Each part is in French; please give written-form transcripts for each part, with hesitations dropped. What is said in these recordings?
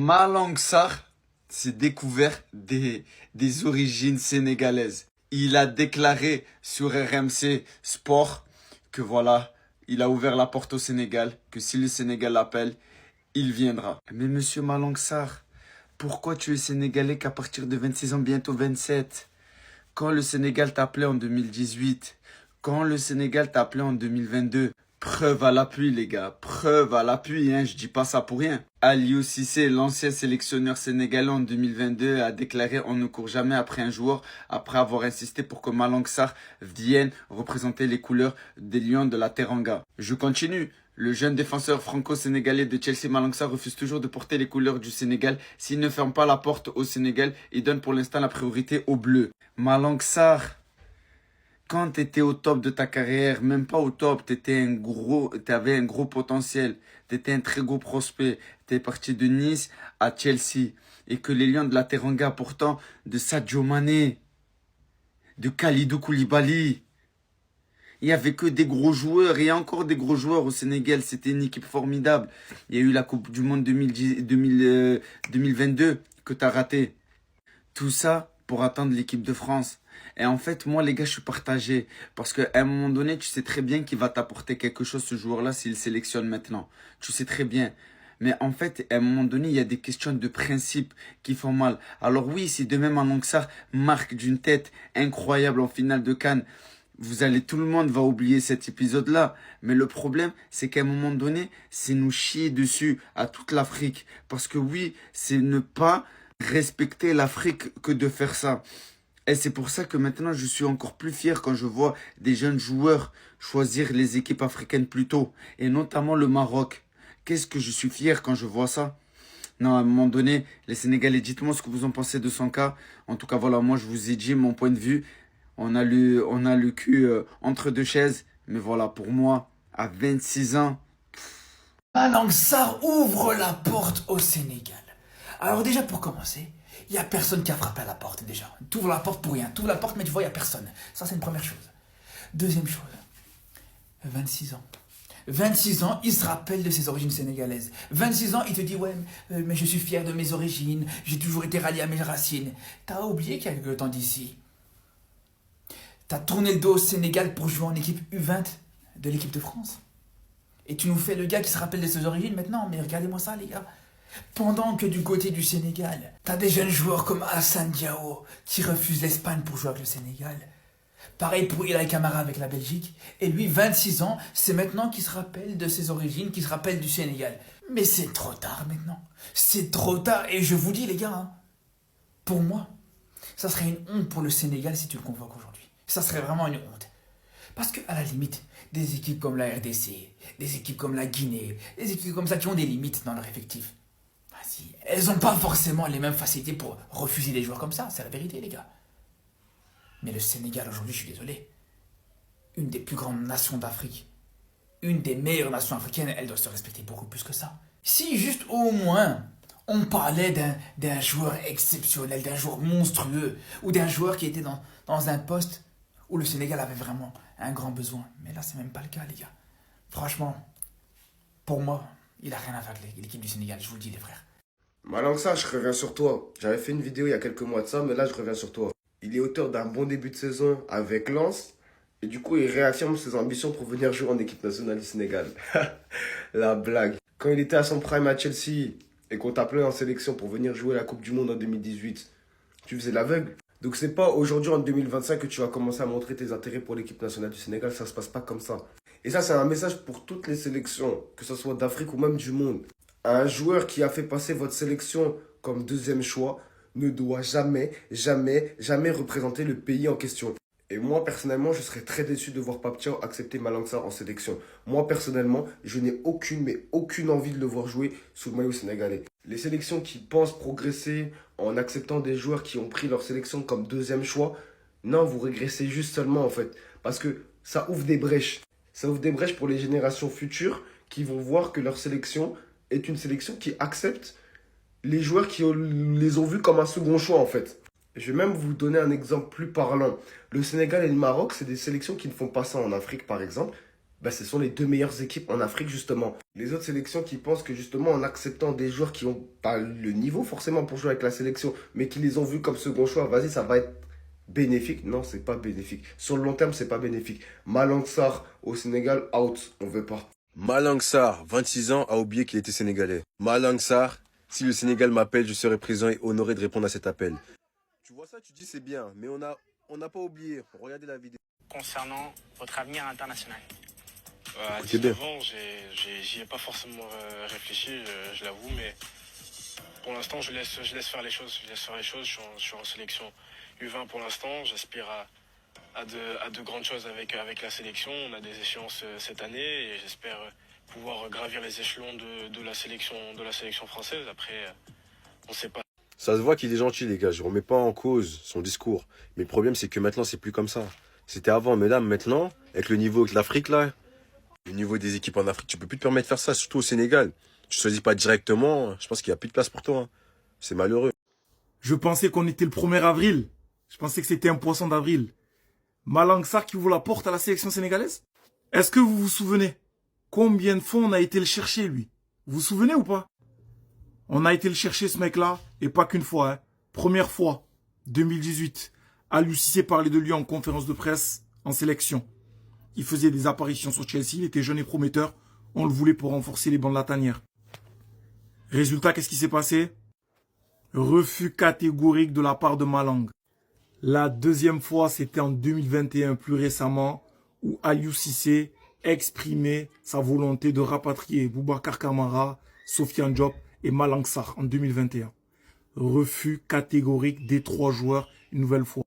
Malang Sarr s'est découvert des origines sénégalaises. Il a déclaré sur RMC Sport que voilà, il a ouvert la porte au Sénégal, que si le Sénégal l'appelle, il viendra. Mais monsieur Malang Sarr, pourquoi tu es sénégalais qu'à partir de 26 ans, bientôt 27? Quand le Sénégal t'a appelé en 2018, quand le Sénégal t'a appelé en 2022, preuve à l'appui les gars, preuve à l'appui, hein, je dis pas ça pour rien. Aliou Cissé, l'ancien sélectionneur sénégalais en 2022, a déclaré on ne court jamais après un joueur après avoir insisté pour que Malang Sarr vienne représenter les couleurs des Lions de la Teranga. Je continue. Le jeune défenseur franco-sénégalais de Chelsea, Malang Sarr, refuse toujours de porter les couleurs du Sénégal. S'il ne ferme pas la porte au Sénégal, il donne pour l'instant la priorité aux Bleus. Malang Sarr, quand tu étais au top de ta carrière, même pas au top, t'avais un gros potentiel, tu étais un très gros prospect, tu es parti de Nice à Chelsea, et que les Lions de la Teranga, pourtant, de Sadio Mané, de Kalidou Koulibaly, il n'y avait que des gros joueurs, et il y a encore des gros joueurs au Sénégal, c'était une équipe formidable. Il y a eu la Coupe du Monde 2022 que tu as raté. Tout ça pour attendre l'équipe de France. Et en fait, moi, les gars, je suis partagé. Parce qu'à un moment donné, tu sais très bien qu'il va t'apporter quelque chose, ce joueur-là, s'il sélectionne maintenant. Tu sais très bien. Mais en fait, à un moment donné, il y a des questions de principe qui font mal. Alors oui, si demain Malang Sarr marque d'une tête incroyable en finale de Cannes, tout le monde va oublier cet épisode-là. Mais le problème, c'est qu'à un moment donné, c'est nous chier dessus à toute l'Afrique. Parce que oui, c'est ne pas respecter l'Afrique que de faire ça. Et c'est pour ça que maintenant, je suis encore plus fier quand je vois des jeunes joueurs choisir les équipes africaines plus tôt. Et notamment le Maroc. Qu'est-ce que je suis fier quand je vois ça? Non, à un moment donné, les Sénégalais, dites-moi ce que vous en pensez de son cas. En tout cas, voilà, moi, je vous ai dit mon point de vue. On a le cul entre deux chaises. Mais voilà, pour moi, à 26 ans, Malang Sarr ouvre la porte au Sénégal. Alors déjà pour commencer, il n'y a personne qui a frappé à la porte déjà. Tu ouvres la porte pour rien. Tu ouvres la porte mais tu vois, il n'y a personne. Ça c'est une première chose. Deuxième chose, 26 ans. 26 ans, il se rappelle de ses origines sénégalaises. 26 ans, il te dit, ouais, mais je suis fier de mes origines, j'ai toujours été rallié à mes racines. T'as oublié qu'il y a quelque temps d'ici. T'as tourné le dos au Sénégal pour jouer en équipe U20 de l'équipe de France. Et tu nous fais le gars qui se rappelle de ses origines maintenant, mais regardez-moi ça les gars. Pendant que du côté du Sénégal, t'as des jeunes joueurs comme Hassan Diao qui refusent l'Espagne pour jouer avec le Sénégal. Pareil pour Ilaï Camara avec la Belgique. Et lui, 26 ans, c'est maintenant qu'il se rappelle de ses origines, qu'il se rappelle du Sénégal. Mais c'est trop tard maintenant. C'est trop tard. Et je vous dis les gars, hein, pour moi, ça serait une honte pour le Sénégal si tu le convoques aujourd'hui. Ça serait vraiment une honte. Parce que à la limite, des équipes comme la RDC, des équipes comme la Guinée, des équipes comme ça qui ont des limites dans leur effectif, vas-y, elles n'ont pas forcément les mêmes facilités pour refuser des joueurs comme ça, c'est la vérité les gars. Mais le Sénégal aujourd'hui, je suis désolé, une des plus grandes nations d'Afrique, une des meilleures nations africaines, elle doit se respecter beaucoup plus que ça. Si juste au moins on parlait d'un joueur exceptionnel, d'un joueur monstrueux, ou d'un joueur qui était dans un poste où le Sénégal avait vraiment un grand besoin. Mais là, c'est même pas le cas, les gars. Franchement, pour moi, il a rien à faire avec l'équipe du Sénégal, je vous le dis, les frères. Malang Sarr, je reviens sur toi. J'avais fait une vidéo il y a quelques mois de ça, mais là, je reviens sur toi. Il est auteur d'un bon début de saison avec Lens, et du coup, il réaffirme ses ambitions pour venir jouer en équipe nationale du Sénégal. La blague. Quand il était à son prime à Chelsea, et qu'on t'appelait en sélection pour venir jouer la Coupe du Monde en 2018, tu faisais l'aveugle. Donc c'est pas aujourd'hui en 2025 que tu vas commencer à montrer tes intérêts pour l'équipe nationale du Sénégal, ça se passe pas comme ça. Et ça c'est un message pour toutes les sélections, que ce soit d'Afrique ou même du monde. Un joueur qui a fait passer votre sélection comme deuxième choix ne doit jamais, jamais, jamais représenter le pays en question. Et moi personnellement, je serais très déçu de voir Pape Thiaw accepter Malang Sarr en sélection. Moi personnellement, je n'ai aucune, mais aucune envie de le voir jouer sous le maillot sénégalais. Les sélections qui pensent progresser en acceptant des joueurs qui ont pris leur sélection comme deuxième choix, non, vous régressez juste seulement en fait. Parce que ça ouvre des brèches. Ça ouvre des brèches pour les générations futures qui vont voir que leur sélection est une sélection qui accepte les joueurs qui les ont vus comme un second choix en fait. Je vais même vous donner un exemple plus parlant. Le Sénégal et le Maroc, c'est des sélections qui ne font pas ça en Afrique par exemple. bah, ce sont les deux meilleures équipes en Afrique, justement. Les autres sélections qui pensent que, justement, en acceptant des joueurs qui n'ont pas le niveau forcément pour jouer avec la sélection, mais qui les ont vus comme second choix, vas-y, ça va être bénéfique. Non, c'est pas bénéfique. Sur le long terme, c'est pas bénéfique. Malang Sarr au Sénégal, out. On veut pas. Malang Sarr, 26 ans, a oublié qu'il était sénégalais. Malang Sarr, si le Sénégal m'appelle, je serai présent et honoré de répondre à cet appel. Tu vois ça, tu dis c'est bien, mais on n'a pas oublié. Regardez la vidéo. Concernant votre avenir international. À 19 ans, j'y ai pas forcément réfléchi, je l'avoue, mais pour l'instant, je laisse faire les choses. Je suis en sélection U20 pour l'instant. J'aspire à de grandes choses avec la sélection. On a des échéances cette année et j'espère pouvoir gravir les échelons de la sélection française. Après, on sait pas. Ça se voit qu'il est gentil, les gars. Je remets pas en cause son discours. Mais le problème, c'est que maintenant, c'est plus comme ça. C'était avant, mais là, maintenant, avec le niveau de l'Afrique, là, le niveau des équipes en Afrique, tu peux plus te permettre de faire ça, surtout au Sénégal. Tu choisis pas directement, je pense qu'il n'y a plus de place pour toi. Hein. C'est malheureux. Je pensais qu'on était le 1er avril. Je pensais que c'était un poisson d'avril. Malang Sarr qui ouvre la porte à la sélection sénégalaise? Est-ce que vous vous souvenez combien de fois on a été le chercher, lui? Vous vous souvenez ou pas? On a été le chercher, ce mec-là, et pas qu'une fois. Hein. Première fois, 2018. Aliou Cissé parlait de lui en conférence de presse, en sélection. Il faisait des apparitions sur Chelsea, il était jeune et prometteur. On le voulait pour renforcer les bancs de la tanière. Résultat, qu'est-ce qui s'est passé? Refus catégorique de la part de Malang. La deuxième fois, c'était en 2021, plus récemment, où Aliou Cissé exprimait sa volonté de rapatrier Boubacar Kamara, Sofiane Diop et Malang Sarr en 2021. Refus catégorique des 3 joueurs une nouvelle fois.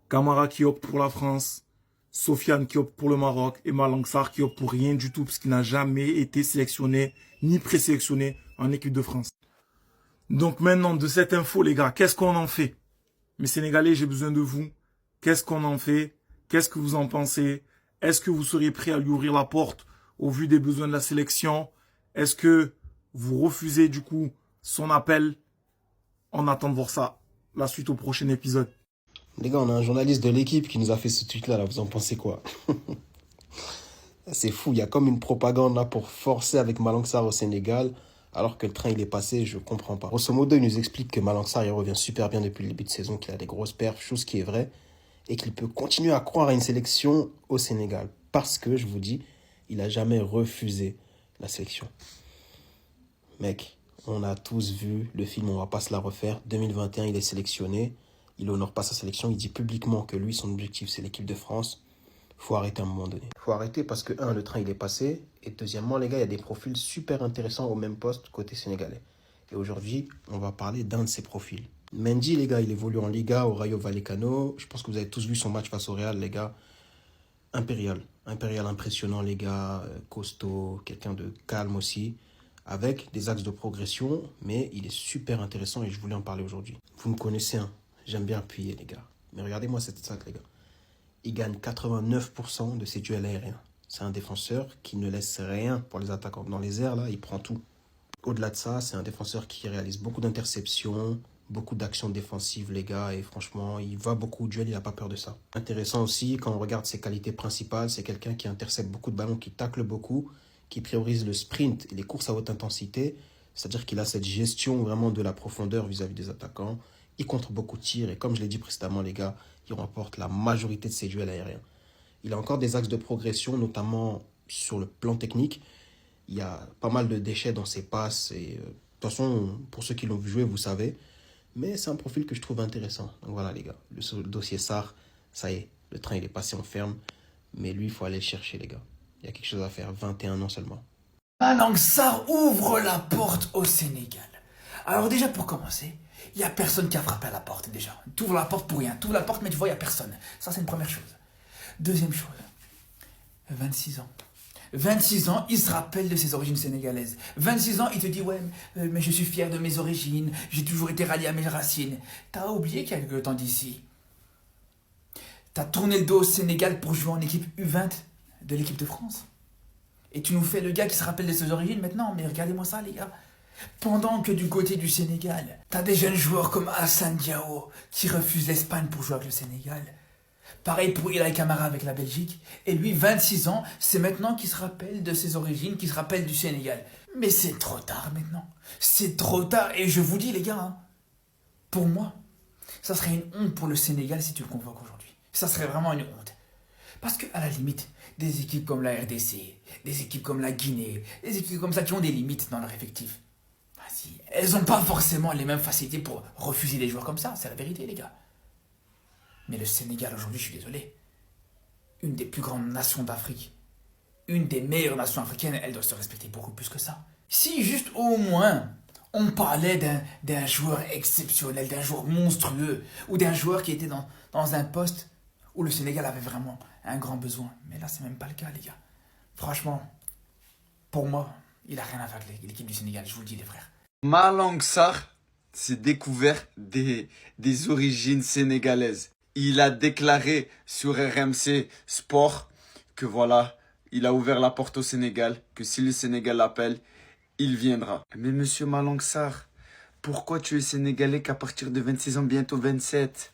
Kamara qui opte pour la France, Sofiane qui opte pour le Maroc et Malang Sarr qui opte pour rien du tout parce qu'il n'a jamais été sélectionné ni présélectionné en équipe de France. Donc maintenant, de cette info, les gars, qu'est-ce qu'on en fait? Mes Sénégalais, j'ai besoin de vous. Qu'est-ce qu'on en fait? Qu'est-ce que vous en pensez? Est-ce que vous seriez prêt à lui ouvrir la porte au vu des besoins de la sélection? Est-ce que vous refusez du coup son appel? On attend de voir ça. La suite au prochain épisode. Les gars, on a un journaliste de l'équipe qui nous a fait ce tweet-là. Là. Vous en pensez quoi? C'est fou. Il y a comme une propagande là pour forcer avec Malang Sarr au Sénégal. Alors que le train il est passé, je comprends pas. Grosso modo, il nous explique que Malang Sarr il revient super bien depuis le début de saison, qu'il a des grosses perfs, chose qui est vraie, et qu'il peut continuer à croire à une sélection au Sénégal. Parce que, je vous dis, il a jamais refusé la sélection. Mec, on a tous vu le film, on va pas se la refaire. 2021, il est sélectionné, il honore pas sa sélection, il dit publiquement que lui, son objectif, c'est l'équipe de France. Faut arrêter à un moment donné. Faut arrêter parce que, le train, il est passé. Et deuxièmement, les gars, il y a des profils super intéressants au même poste côté sénégalais. Et aujourd'hui, on va parler d'un de ces profils. Mendy, les gars, il évolue en Liga au Rayo Vallecano. Je pense que vous avez tous vu son match face au Real, les gars. Impérial. Impérial impressionnant, les gars. Costaud, quelqu'un de calme aussi. Avec des axes de progression. Mais il est super intéressant et je voulais en parler aujourd'hui. Vous me connaissez, hein. J'aime bien appuyer, les gars. Mais regardez-moi cette stat, les gars. Il gagne 89% de ses duels aériens. C'est un défenseur qui ne laisse rien pour les attaquants. Dans les airs, là, il prend tout. Au-delà de ça, c'est un défenseur qui réalise beaucoup d'interceptions, beaucoup d'actions défensives, les gars. Et franchement, il va beaucoup au duel, il n'a pas peur de ça. Intéressant aussi, quand on regarde ses qualités principales, c'est quelqu'un qui intercepte beaucoup de ballons, qui tacle beaucoup, qui priorise le sprint et les courses à haute intensité. C'est-à-dire qu'il a cette gestion vraiment de la profondeur vis-à-vis des attaquants. Il contre beaucoup de tirs et comme je l'ai dit précédemment, les gars, il remporte la majorité de ses duels aériens. Il a encore des axes de progression, notamment sur le plan technique. Il y a pas mal de déchets dans ses passes. Et, de toute façon, pour ceux qui l'ont vu jouer, vous savez. Mais c'est un profil que je trouve intéressant. Donc voilà, les gars. Le dossier Sarr, ça y est. Le train, il est passé en ferme. Mais lui, il faut aller le chercher, les gars. Il y a quelque chose à faire. 21 ans seulement. Malang Sarr ouvre la porte au Sénégal. Alors déjà, pour commencer, il n'y a personne qui a frappé à la porte déjà. Tu ouvres la porte pour rien. Tu ouvres la porte, mais tu vois, il n'y a personne. Ça, c'est une première chose. Deuxième chose, 26 ans. 26 ans, il se rappelle de ses origines sénégalaises. 26 ans, il te dit, ouais, mais je suis fier de mes origines, j'ai toujours été rallié à mes racines. T'as oublié qu'il y a quelque temps d'ici. T'as tourné le dos au Sénégal pour jouer en équipe U20 de l'équipe de France. Et tu nous fais le gars qui se rappelle de ses origines maintenant, mais regardez-moi ça, les gars. Pendant que du côté du Sénégal, t'as des jeunes joueurs comme Hassan Diao qui refusent l'Espagne pour jouer avec le Sénégal. Pareil pour Ilaï Camara avec la Belgique. Et lui, 26 ans, c'est maintenant qu'il se rappelle de ses origines, qu'il se rappelle du Sénégal. Mais c'est trop tard maintenant. C'est trop tard. Et je vous dis, les gars, pour moi, ça serait une honte pour le Sénégal si tu le convoques aujourd'hui. Ça serait vraiment une honte. Parce qu'à la limite, des équipes comme la RDC, des équipes comme la Guinée, des équipes comme ça qui ont des limites dans leur effectif, vas-y, elles n'ont pas forcément les mêmes facilités pour refuser des joueurs comme ça. C'est la vérité, les gars. Mais le Sénégal aujourd'hui, je suis désolé, une des plus grandes nations d'Afrique, une des meilleures nations africaines, elle doit se respecter beaucoup plus que ça. Si juste au moins on parlait d'un joueur exceptionnel, d'un joueur monstrueux, ou d'un joueur qui était dans un poste où le Sénégal avait vraiment un grand besoin. Mais là, c'est même pas le cas, les gars. Franchement, pour moi, il a rien à faire avec l'équipe du Sénégal, je vous le dis, les frères. Malang Sarr s'est découvert des origines sénégalaises. Il a déclaré sur RMC Sport que voilà, il a ouvert la porte au Sénégal, que si le Sénégal l'appelle, il viendra. Mais monsieur Malang Sarr, pourquoi tu es sénégalais qu'à partir de 26 ans, bientôt 27?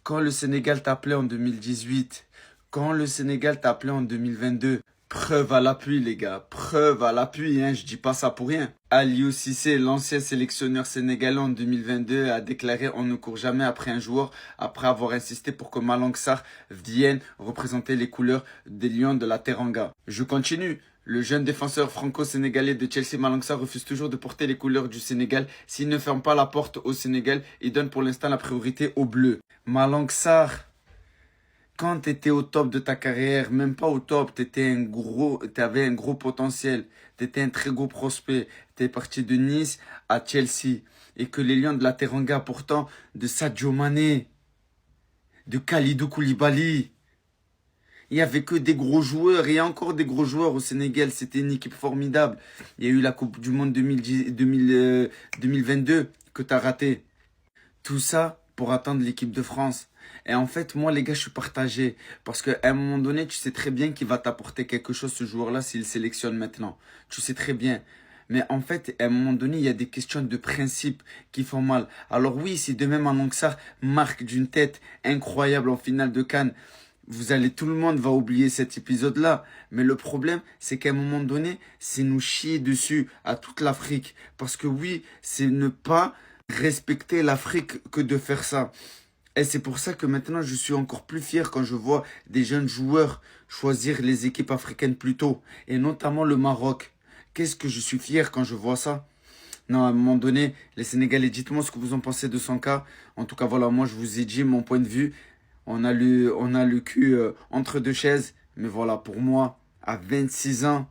Quand le Sénégal t'appelait en 2018, quand le Sénégal t'appelait en 2022, preuve à l'appui les gars, preuve à l'appui, hein, je dis pas ça pour rien. Aliou Cissé, l'ancien sélectionneur sénégalais en 2022, a déclaré « On ne court jamais après un joueur » après avoir insisté pour que Malang Sarr vienne représenter les couleurs des Lions de la Teranga. Je continue. Le jeune défenseur franco-sénégalais de Chelsea, Malang Sarr, refuse toujours de porter les couleurs du Sénégal. S'il ne ferme pas la porte au Sénégal, il donne pour l'instant la priorité aux Bleus. Malang Sarr, quand tu étais au top de ta carrière, même pas au top, tu avais un gros potentiel, tu étais un très gros prospect, tu es parti de Nice à Chelsea, et que les Lions de la Teranga, pourtant, de Sadio Mané, de Kalidou Koulibaly, il n'y avait que des gros joueurs, et il y a encore des gros joueurs au Sénégal, c'était une équipe formidable. Il y a eu la Coupe du Monde 2022 que tu as raté. Tout ça pour attendre l'équipe de France. Et en fait, moi, les gars, je suis partagé. Parce qu'à un moment donné, tu sais très bien qu'il va t'apporter quelque chose, ce joueur-là, s'il sélectionne maintenant. Tu sais très bien. Mais en fait, à un moment donné, il y a des questions de principe qui font mal. Alors oui, si demain Malang Sarr marque d'une tête incroyable en finale de CAN, tout le monde va oublier cet épisode-là. Mais le problème, c'est qu'à un moment donné, c'est nous chier dessus à toute l'Afrique. Parce que oui, c'est ne pas respecter l'Afrique que de faire ça. Et c'est pour ça que maintenant, je suis encore plus fier quand je vois des jeunes joueurs choisir les équipes africaines plus tôt. Et notamment le Maroc. Qu'est-ce que je suis fier quand je vois ça? Non, à un moment donné, les Sénégalais, dites-moi ce que vous en pensez de son cas. En tout cas, voilà, moi, je vous ai dit mon point de vue. On a le cul entre deux chaises. Mais voilà, pour moi, à 26 ans,